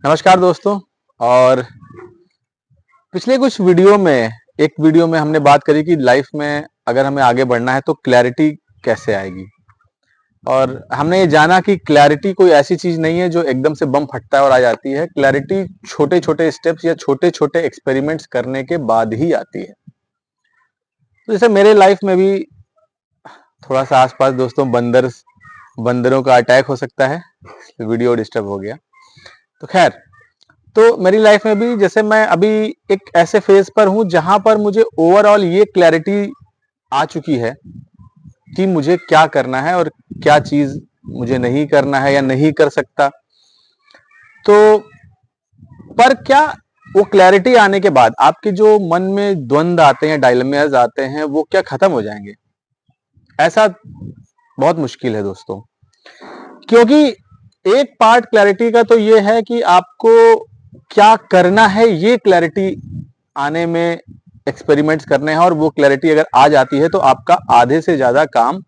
नमस्कार दोस्तों। और पिछले कुछ एक वीडियो में हमने बात करी कि लाइफ में अगर हमें आगे बढ़ना है तो क्लैरिटी कैसे आएगी। और हमने ये जाना कि क्लैरिटी कोई ऐसी चीज नहीं है जो एकदम से बम फटता है और आ जाती है। क्लैरिटी छोटे छोटे स्टेप्स या छोटे छोटे एक्सपेरिमेंट्स करने के बाद ही आती है। तो जैसे मेरे लाइफ में भी थोड़ा सा आसपास दोस्तों बंदरों का अटैक हो सकता है, वीडियो डिस्टर्ब हो गया। तो खैर, तो मेरी लाइफ में भी जैसे मैं अभी एक ऐसे फेज पर हूं जहां पर मुझे ओवरऑल ये क्लैरिटी आ चुकी है कि मुझे क्या करना है और क्या चीज मुझे नहीं करना है या नहीं कर सकता। तो पर क्या वो क्लैरिटी आने के बाद आपके जो मन में द्वंद आते हैं, डायलेमास आते हैं, वो क्या खत्म हो जाएंगे? ऐसा बहुत मुश्किल है दोस्तों। क्योंकि एक पार्ट क्लैरिटी का तो ये है कि आपको क्या करना है, ये क्लैरिटी आने में एक्सपेरिमेंट्स करने हैं। और वो क्लैरिटी अगर आ जाती है तो आपका आधे से ज्यादा काम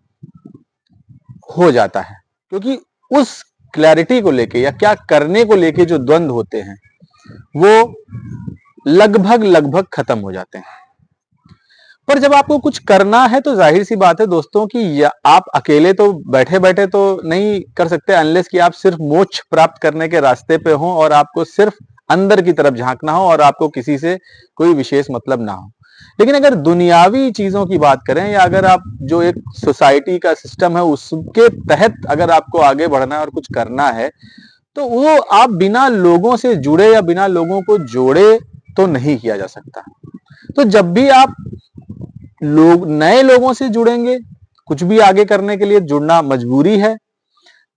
हो जाता है। क्योंकि उस क्लैरिटी को लेके या क्या करने को लेके जो द्वंद होते हैं वो लगभग लगभग खत्म हो जाते हैं। पर जब आपको कुछ करना है तो जाहिर सी बात है दोस्तों कि आप अकेले तो बैठे बैठे तो नहीं कर सकते, अनलेस कि आप सिर्फ मोक्ष प्राप्त करने के रास्ते पे हो और आपको सिर्फ अंदर की तरफ झांकना हो और आपको किसी से कोई विशेष मतलब ना हो। लेकिन अगर दुनियावी चीजों की बात करें या अगर आप जो एक सोसाइटी का सिस्टम है उसके तहत अगर आपको आगे बढ़ना है और कुछ करना है तो वो आप बिना लोगों से जुड़े या बिना लोगों को जोड़े तो नहीं किया जा सकता। तो जब भी आप नए लोगों से जुड़ेंगे, कुछ भी आगे करने के लिए जुड़ना मजबूरी है,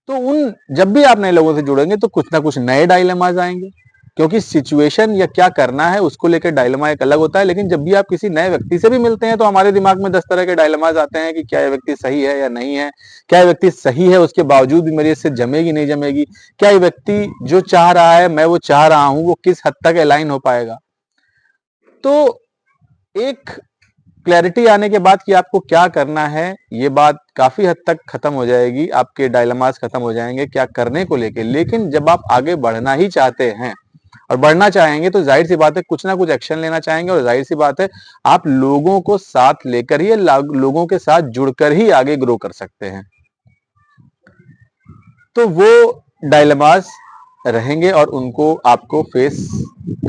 तो जब भी आप नए लोगों से जुड़ेंगे तो कुछ ना कुछ नए डायलेमास आएंगे। क्योंकि सिचुएशन या क्या करना है उसको लेकर डायलेमा एक अलग होता है, लेकिन जब भी आप किसी नए व्यक्ति से भी मिलते हैं तो हमारे दिमाग में 10 तरह के डायलेमास आते हैं कि क्या ये व्यक्ति सही है या नहीं है, क्या ये व्यक्ति सही है उसके बावजूद भी मेरी इससे जमेगी नहीं जमेगी, क्या ये व्यक्ति जो चाह रहा है मैं वो चाह रहा हूं वो किस हद तक अलाइन हो पाएगा। तो एक क्लैरिटी आने के बाद कि आपको क्या करना है, ये बात काफी हद तक खत्म हो जाएगी, आपके डायलेमास खत्म हो जाएंगे क्या करने को लेके। लेकिन जब आप आगे बढ़ना ही चाहते हैं और बढ़ना चाहेंगे तो जाहिर सी बात है कुछ ना कुछ एक्शन लेना चाहेंगे और जाहिर सी बात है आप लोगों को साथ लेकर ही, लोगों के साथ जुड़कर ही आगे ग्रो कर सकते हैं। तो वो डायलेमास रहेंगे और उनको आपको फेस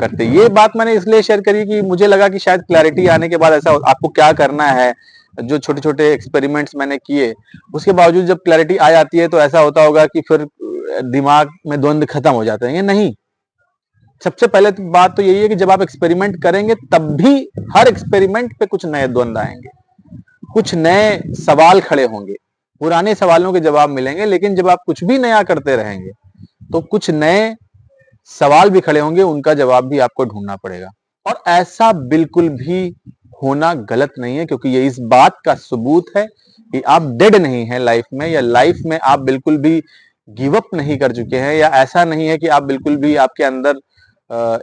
करते। ये बात मैंने इसलिए शेयर करी कि मुझे लगा कि शायद क्लैरिटी आने के बाद ऐसा आपको क्या करना है, जो छोटे छोटे एक्सपेरिमेंट्स मैंने किए उसके बावजूद जब क्लैरिटी आ जाती है तो ऐसा होता होगा कि फिर दिमाग में द्वंद खत्म हो जाते हैं। ये नहीं, सबसे पहले तो बात तो यही है कि जब आप एक्सपेरिमेंट करेंगे तब भी हर एक्सपेरिमेंट पे कुछ नए द्वंद आएंगे, कुछ नए सवाल खड़े होंगे, पुराने सवालों के जवाब मिलेंगे। लेकिन जब आप कुछ भी नया करते रहेंगे तो कुछ नए सवाल भी खड़े होंगे, उनका जवाब भी आपको ढूंढना पड़ेगा। और ऐसा बिल्कुल भी होना गलत नहीं है, क्योंकि ये इस बात का सबूत है कि आप डेड नहीं है लाइफ में, या लाइफ में आप बिल्कुल भी गिव अप नहीं कर चुके हैं, या ऐसा नहीं है कि आप बिल्कुल भी आपके अंदर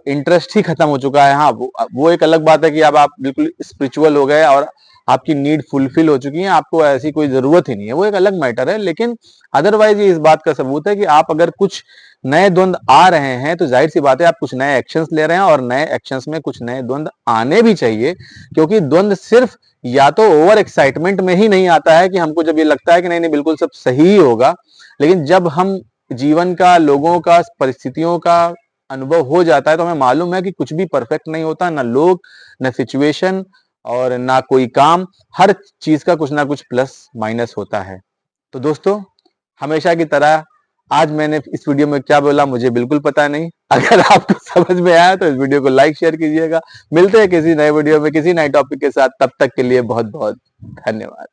इंटरेस्ट ही खत्म हो चुका है। हाँ, वो एक अलग बात है कि अब आप बिल्कुल स्पिरिचुअल हो गए और आपकी नीड फुलफिल हो चुकी है, आपको ऐसी कोई जरूरत ही नहीं है, वो एक अलग मैटर है। लेकिन अदरवाइज ये इस बात का सबूत है कि आप अगर कुछ नए द्वंद आ रहे हैं तो जाहिर सी बात है आप कुछ नए एक्शंस ले रहे हैं, और नए एक्शंस में कुछ नए द्वंद आने भी चाहिए। क्योंकि द्वंद सिर्फ या तो ओवर एक्साइटमेंट में ही नहीं आता है कि हमको जब ये लगता है कि नहीं नहीं बिल्कुल सब सही ही होगा, लेकिन जब हम जीवन का, लोगों का, परिस्थितियों का अनुभव हो जाता है तो हमें मालूम है कि कुछ भी परफेक्ट नहीं होता, ना लोग, ना सिचुएशन और ना कोई काम। हर चीज का कुछ ना कुछ प्लस माइनस होता है। तो दोस्तों, हमेशा की तरह आज मैंने इस वीडियो में क्या बोला मुझे बिल्कुल पता नहीं। अगर आपको समझ में आया तो इस वीडियो को लाइक शेयर कीजिएगा। मिलते हैं किसी नए वीडियो में किसी नए टॉपिक के साथ, तब तक के लिए बहुत बहुत धन्यवाद।